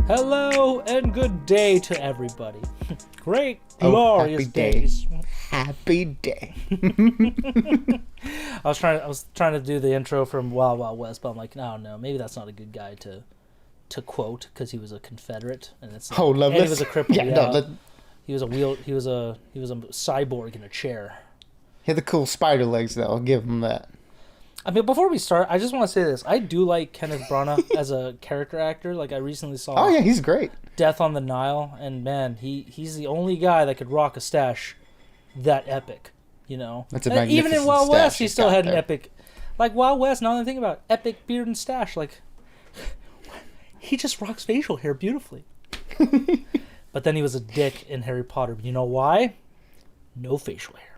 Hello and good day to everybody. Great, glorious days. Happy day. I was trying to do the intro from Wild Wild West, but I'm like, no, maybe that's not a good guy to quote because he was a Confederate and it's like, and he was a cripple. He was a cyborg in a chair. He had the cool spider legs though. I'll give him that. I mean, before we start, I just want to say this. I do like Kenneth Branagh as a character actor. Like, I recently saw... Oh, yeah, he's great. Death on the Nile, and man, he's the only guy that could rock a stash that epic, you know? That's a magnificent even in Wild West, he still had there. an epic... Like, Wild West, now that I think about it, epic beard and stash. Like, he just rocks facial hair beautifully. But then he was a dick in Harry Potter. You know why? No facial hair.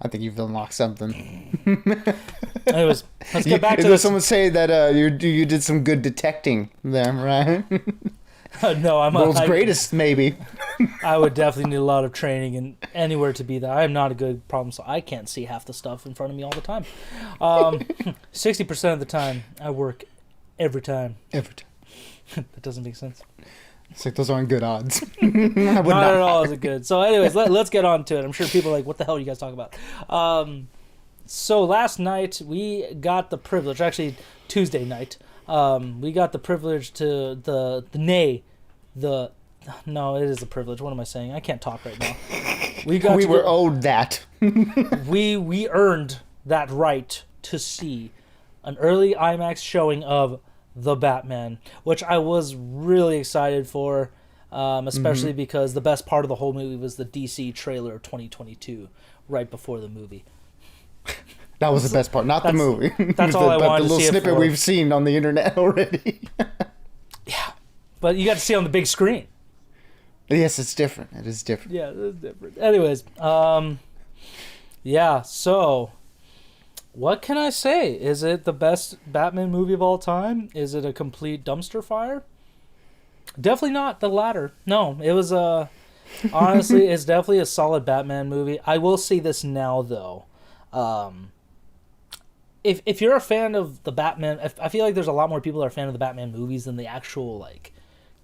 I think you've unlocked something. Anyways, let's get back to this. this. Someone say that you did some good detecting there, right? No, I'm world's greatest, maybe. I would definitely need a lot of training and anywhere to be that. I am not a good problem solver. I can't see half the stuff in front of me all the time. 60% of the time, I work every time. Every time. That doesn't make sense. It's like those aren't good odds. Not at all is it good. So anyways, let's get on to it. I'm sure people are like, what the hell are you guys talking about? So last night we got the privilege, actually Tuesday night, we got the privilege to no, it is a privilege. What am I saying? I can't talk right now. We were owed that. we earned that right to see an early IMAX showing of The Batman, which I was really excited for, especially because the best part of the whole movie was the DC trailer of 2022, right before the movie. That was the best part, not the movie. That's all I wanted to see. The little snippet we've seen on the internet already. Yeah, but you got to see it on the big screen. Yes, it's different. It is different. Yeah, it is different. Anyways, yeah, so... What can I say? Is it the best Batman movie of all time? Is it a complete dumpster fire? Definitely not the latter. No, it was honestly, it's definitely a solid Batman movie. I will say this now, though. If you're a fan of the Batman, I feel like there's a lot more people that are a fan of the Batman movies than the actual, like,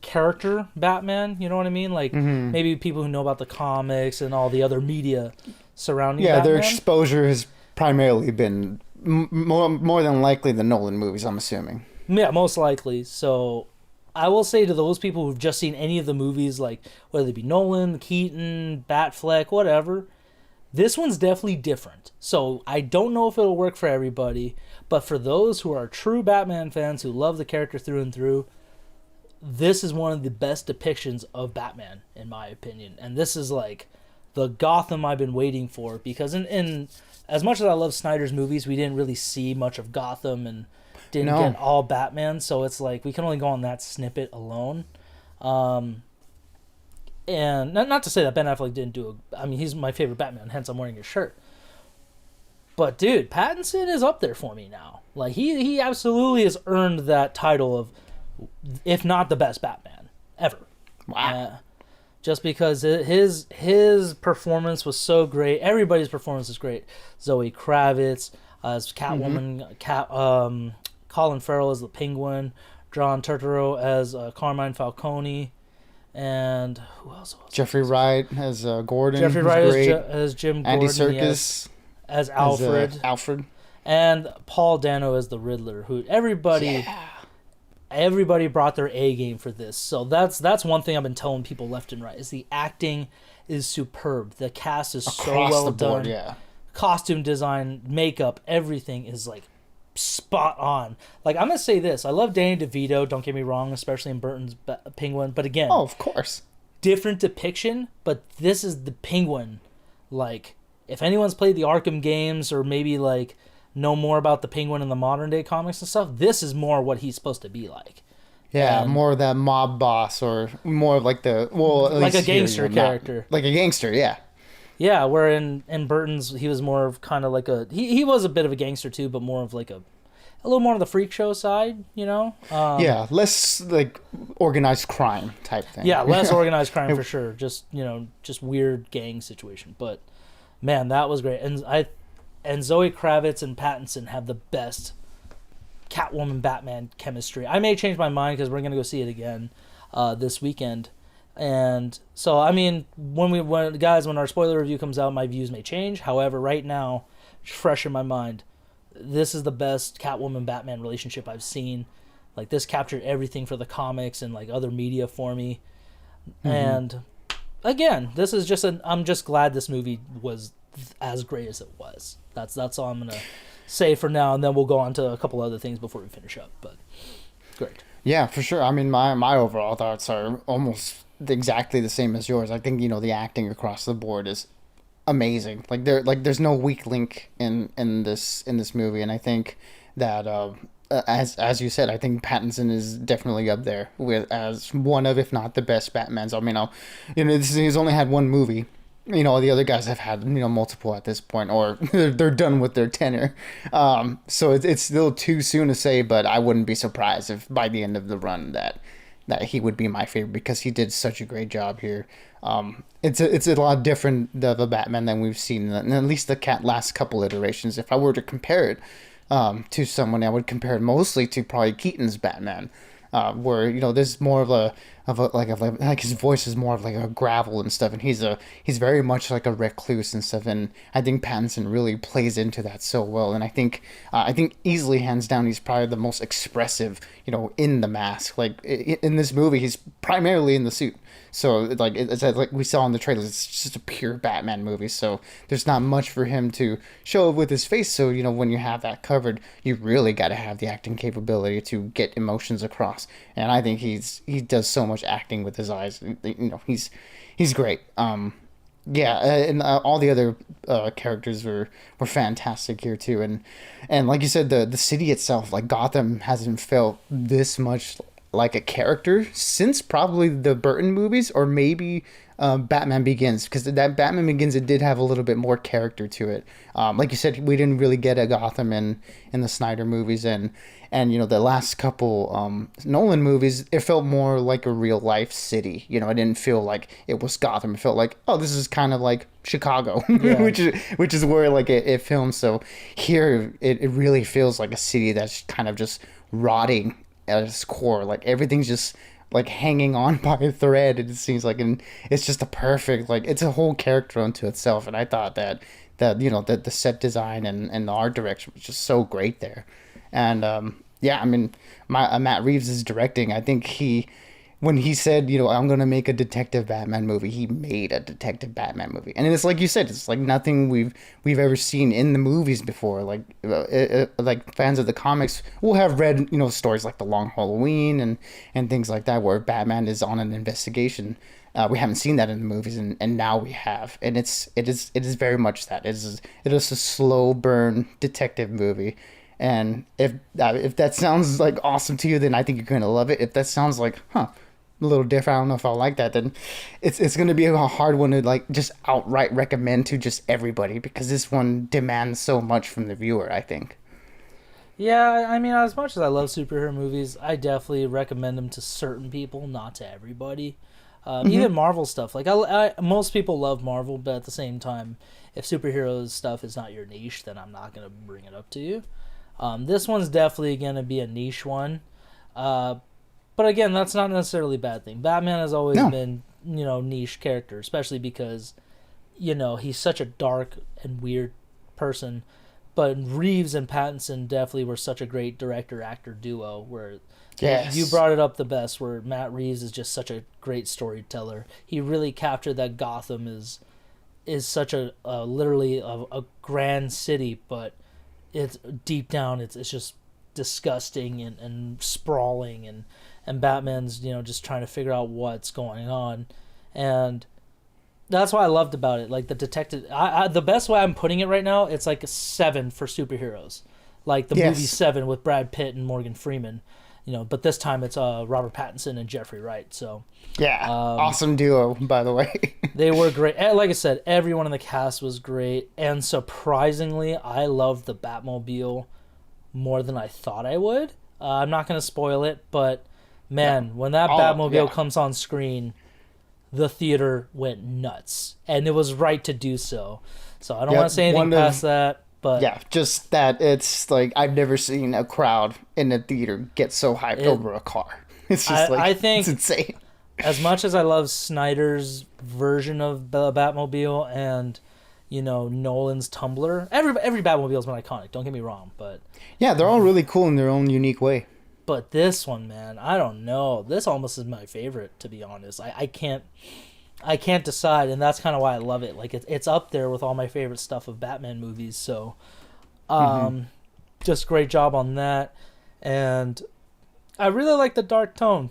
character Batman. You know what I mean? Like, maybe people who know about the comics and all the other media surrounding Batman. Their exposure has primarily been more than likely the Nolan movies, I'm assuming. Yeah, most likely. So I will say to those people who've just seen any of the movies, like whether it be Nolan, Keaton, Batfleck, whatever, this one's definitely different. So I don't know if it'll work for everybody, but for those who are true Batman fans who love the character through and through, this is one of the best depictions of Batman, in my opinion. And this is like the Gotham I've been waiting for, because in as much as I love Snyder's movies, we didn't really see much of Gotham and didn't get all Batman, so it's like we can only go on that snippet alone. And not to say that Ben Affleck didn't do I mean, he's my favorite Batman, hence I'm wearing his shirt. But dude, Pattinson is up there for me now. Like he absolutely has earned that title of, if not the best Batman ever. Wow. Just because his performance was so great. Everybody's performance is great. Zoe Kravitz as Catwoman, Colin Farrell as the Penguin, John Turturro as Carmine Falcone, and who else was Jeffrey Wright as Gordon. Jeffrey Wright as Jim Gordon. Andy Serkis as Alfred. Alfred. And Paul Dano as the Riddler, who everybody brought their A game for this. So that's one thing I've been telling people left and right, is the acting is superb. The cast is so well done. Yeah. Costume design, makeup, everything is like spot on. Like, I'm going to say this. I love Danny DeVito, don't get me wrong, especially in Burton's Penguin. But again, oh, of course. Different depiction, but this is the Penguin. Like, if anyone's played the Arkham games or maybe like know more about the Penguin in the modern day comics and stuff, this is more what he's supposed to be like. Yeah, more of that mob boss, or more of like like a gangster character. Like a gangster, yeah. Yeah, where in Burton's he was more of kind of like he was a bit of a gangster too, but more of like a little more on the freak show side, you know? Yeah, less like organized crime type thing. Yeah, less organized crime for sure. Just, just weird gang situation. But man, that was great. And Zoe Kravitz and Pattinson have the best Catwoman Batman chemistry. I may change my mind because we're gonna go see it again this weekend. And so, I mean, when our spoiler review comes out, my views may change. However, right now, fresh in my mind, this is the best Catwoman Batman relationship I've seen. Like, this captured everything for the comics and like other media for me. Mm-hmm. And again, this is just I'm just glad this movie was as great as it was. That's all I'm gonna say for now, and then we'll go on to a couple other things before we finish up. But great. Yeah, for sure. I mean, my overall thoughts are almost exactly the same as yours. I think, the acting across the board is amazing. There's no weak link in this movie, and I think that as you said, I think Pattinson is definitely up there with as one of, if not the best Batmans. I mean, he's only had one movie. The other guys have had multiple at this point, or they're done with their tenure. So it's still too soon to say, but I wouldn't be surprised if by the end of the run that he would be my favorite, because he did such a great job here. It's a lot different of a Batman than we've seen in at least the last couple iterations. If I were to compare it to someone, I would compare it mostly to probably Keaton's Batman. Where there's more of a his voice is more of like a gravel and stuff, and he's very much like a recluse and stuff, and I think Pattinson really plays into that so well, and I think easily, hands down, he's probably the most expressive in the mask. Like in this movie, he's primarily in the suit, so it's like we saw in the trailers, it's just a pure Batman movie, so there's not much for him to show with his face. So when you have that covered, you really got to have the acting capability to get emotions across. And I think he does so much acting with his eyes. He's great. And all the other characters were fantastic here too. And like you said, the city itself, like Gotham, hasn't felt this much like a character since probably the Burton movies, or maybe Batman Begins, because that Batman Begins, it did have a little bit more character to it. Like you said, we didn't really get a Gotham in the Snyder movies, and the last couple Nolan movies, it felt more like a real life city. It didn't feel like it was Gotham. It felt like, oh, this is kind of like Chicago, yeah. which is where like it filmed. So here it really feels like a city that's kind of just rotting at its core. Like everything's just like hanging on by a thread, it seems like, and it's just a perfect, like, it's a whole character unto itself. And I thought that the set design and the art direction was just so great there. And I mean, Matt Reeves is directing. I think when he said, I'm going to make a detective Batman movie, he made a detective Batman movie. And it's like you said, it's like nothing we've ever seen in the movies before. Like fans of the comics will have read, stories like The Long Halloween and things like that, where Batman is on an investigation. We haven't seen that in the movies, and now we have. And it is very much that. It is a slow burn detective movie. And if that sounds like awesome to you, then I think you're going to love it. If that sounds like, a little different, I don't know if I'll like that, then it's going to be a hard one to like just outright recommend to just everybody, because this one demands so much from the viewer, I think. Yeah, I mean, as much as I love superhero movies, I definitely recommend them to certain people, not to everybody. Even Marvel stuff. Like, most people love Marvel, but at the same time, if superhero stuff is not your niche, then I'm not going to bring it up to you. This one's definitely going to be a niche one. But again, that's not necessarily a bad thing. Batman has always been, niche character, especially because, he's such a dark and weird person. But Reeves and Pattinson definitely were such a great director-actor duo, where you brought it up the best, where Matt Reeves is just such a great storyteller. He really captured that Gotham is such a literally a grand city, but it's deep down, it's just disgusting and sprawling, and Batman's just trying to figure out what's going on, and that's what I loved about it. Like the detective, the best way I'm putting it right now, it's like a 7 for superheroes, like the movie 7 with Brad Pitt and Morgan Freeman, but this time it's Robert Pattinson and Jeffrey Wright. So awesome duo, by the way. They were great. Like I said, everyone in the cast was great, and surprisingly, I loved the Batmobile more than I thought I would. I'm not going to spoil it, but man, when that Batmobile comes on screen, the theater went nuts, and it was right to do so. So I don't want to say anything past that. But Yeah, just that it's like I've never seen a crowd in a theater get so hyped it, over a car. It's just I like it's think insane. as much as I love Snyder's version of the Batmobile and Nolan's Tumbler, every Batmobile's been iconic. Don't get me wrong, Yeah, they're all really cool in their own unique way. this one, man, I don't know. This almost is my favorite, to be honest. I can't decide, and that's kind of why I love it. Like it's up there with all my favorite stuff of Batman movies. So, Hmm. just great job on that, and I really like the dark tone.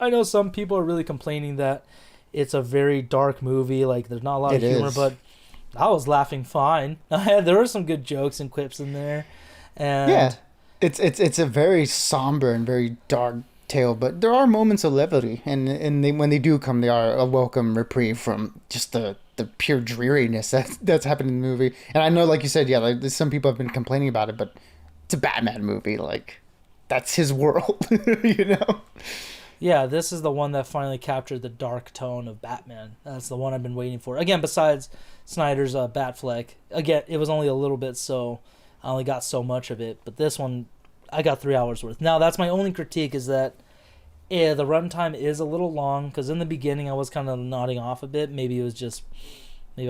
I know some people are really complaining that it's a very dark movie. Like there's not a lot of It humor, is. but I was laughing fine. There were some good jokes and quips in there, Yeah, and it's a very somber and very dark tale, but there are moments of levity, and when they do come, they are a welcome reprieve from just the pure dreariness that's happened in the movie. And I know, like you said, yeah, like some people have been complaining about it, but it's a Batman movie, like that's his world, you know. yeah, this is the one that finally captured the dark tone of Batman. That's the one I've been waiting for. Again, besides Snyder's Batfleck. Again, it was only a little bit, so I only got so much of it. But this one, I got 3 hours worth. Now, that's my only critique is that the runtime is a little long because in the beginning I was kind of nodding off a bit. Maybe I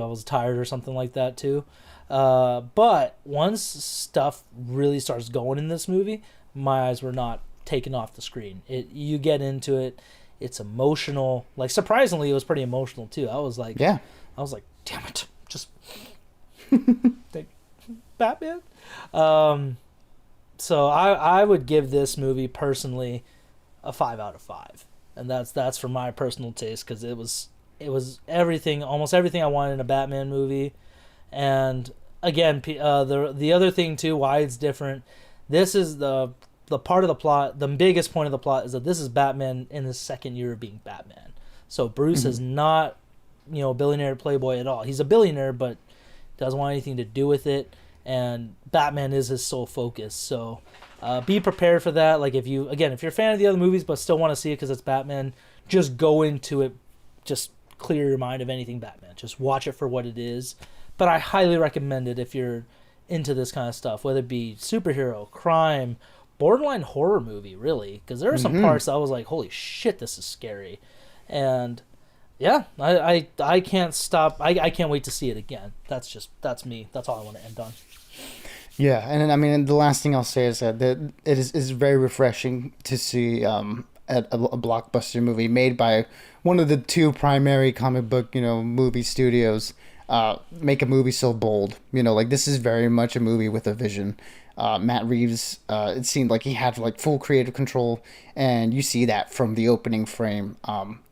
was tired or something like that too. But once stuff really starts going in this movie, my eyes were not taken off the screen. You get into it, it's emotional. Like surprisingly, it was pretty emotional too. Yeah. I was like, damn it, just like, Batman. Um, so I would give this movie personally a 5 out of 5, and that's for my personal taste because it was everything, almost everything I wanted in a Batman movie. And again, the other thing too, why it's different. This is the part of the plot. The biggest point of the plot is that this is Batman in his second year of being Batman. So Bruce Hmm. is not a billionaire playboy at all. He's a billionaire, but doesn't want anything to do with it. And Batman is his sole focus. So be prepared for that. Like if you're a fan of the other movies but still want to see it because it's Batman, just go into it. Just clear your mind of anything Batman. Just watch it for what it is. But I highly recommend it if you're into this kind of stuff, whether it be superhero, crime, borderline horror movie, really. Because there are some Hmm. parts that I was like, holy shit, this is scary. And yeah, I can't stop. I can't wait to see it again. That's me. That's all I want to end on. Yeah, and then, I mean, the last thing I'll say is that it is very refreshing to see a blockbuster movie made by one of the two primary comic book movie studios make a movie so bold. Like this is very much a movie with a vision. Matt Reeves, it seemed like he had like full creative control, and you see that from the opening frame.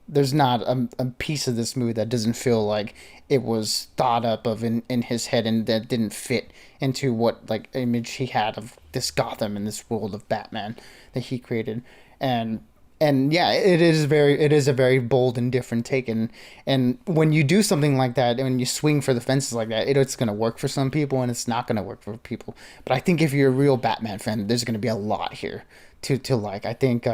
There's not a piece of this movie that doesn't feel like it was thought up of in his head and that didn't fit into what like image he had of this Gotham and this world of Batman that he created. and and yeah, it is a very bold and different take, and when you do something like that and when you swing for the fences like that, it's going to work for some people and it's not going to work for people. But I think if you're a real Batman fan, there's going to be a lot here to like. I think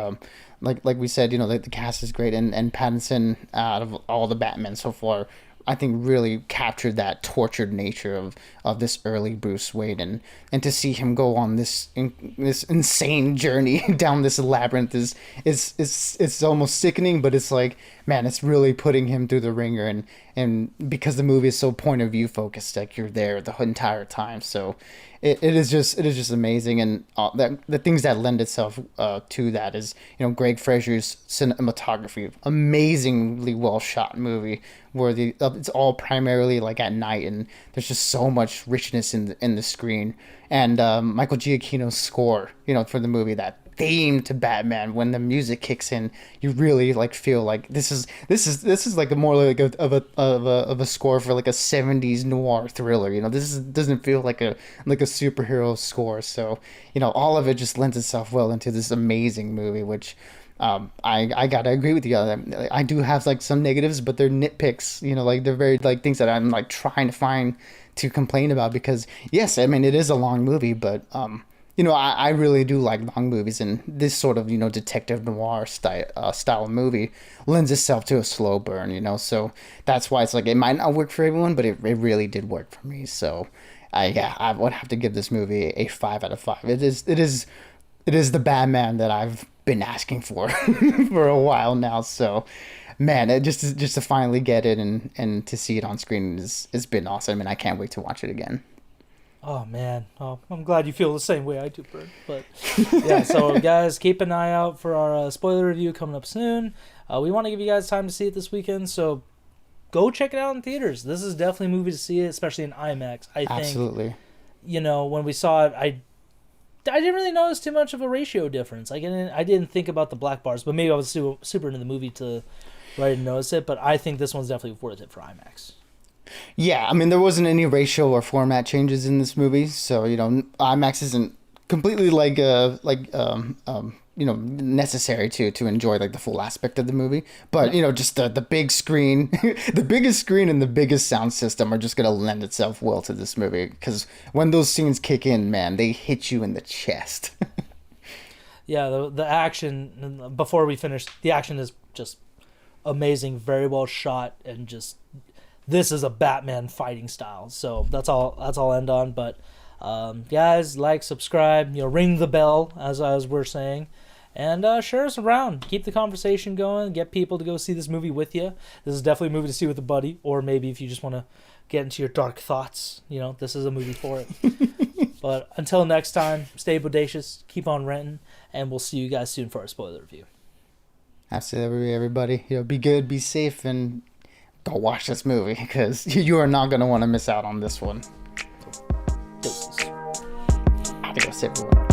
like we said, the cast is great, and Pattinson, out of all the Batman so far, I think really captured that tortured nature of this early Bruce Wayne, and to see him go on this insane journey down this labyrinth is it's almost sickening, but it's like, man, it's really putting him through the ringer, and because the movie is so point of view focused, like you're there the entire time. So it is just amazing, and that the things that lend itself to that is Greg Fraser's cinematography, amazingly well shot movie where it's all primarily like at night, and there's just so much richness in the screen. And Michael Giacchino's score, for the movie, that theme to Batman, when the music kicks in, you really like feel like this is like a more like of a score for like a 70s noir thriller. Doesn't feel like a superhero score. So all of it just lends itself well into this amazing movie, which I gotta agree with you. I do have like some negatives, but they're nitpicks. Like they're very like things that I'm like trying to find to complain about, because yes, I mean it is a long movie, but I really do like long movies, and this sort of detective noir style of movie lends itself to a slow burn. So that's why it's like it might not work for everyone, but it really did work for me. So I would have to give this movie a 5 out of 5. It is the Batman that I've been asking for for a while now. So, man, just to finally get it and to see it on screen has been awesome, and I can't wait to watch it again. Oh man, oh, I'm glad you feel the same way I do, Bert. But yeah, so guys, keep an eye out for our spoiler review coming up soon. We want to give you guys time to see it this weekend, so go check it out in theaters. This is definitely a movie to see it, especially in IMAX. I think, Absolutely. when we saw it, I didn't really notice too much of a ratio difference. I didn't think about the black bars, but maybe I was super into the movie to right and notice it. But I think this one's definitely worth it for IMAX. Yeah, I mean, there wasn't any racial or format changes in this movie, so IMAX isn't completely necessary to enjoy like the full aspect of the movie. But just the big screen, the biggest screen and the biggest sound system are just gonna lend itself well to this movie because when those scenes kick in, man, they hit you in the chest. Yeah, the action before we finish, the action is just amazing, very well shot, and just this is a Batman fighting style. So that's all I'll end on. But guys, like, subscribe, ring the bell as we're saying, and share us around. Keep the conversation going. Get people to go see this movie with you. This is definitely a movie to see with a buddy, or maybe if you just want to get into your dark thoughts, this is a movie for it. But until next time, stay bodacious, keep on renting, and we'll see you guys soon for our spoiler review. Absolutely, everybody. Be good, be safe, and go watch this movie because you are not going to want to miss out on this one. Deuces. Adios, everyone.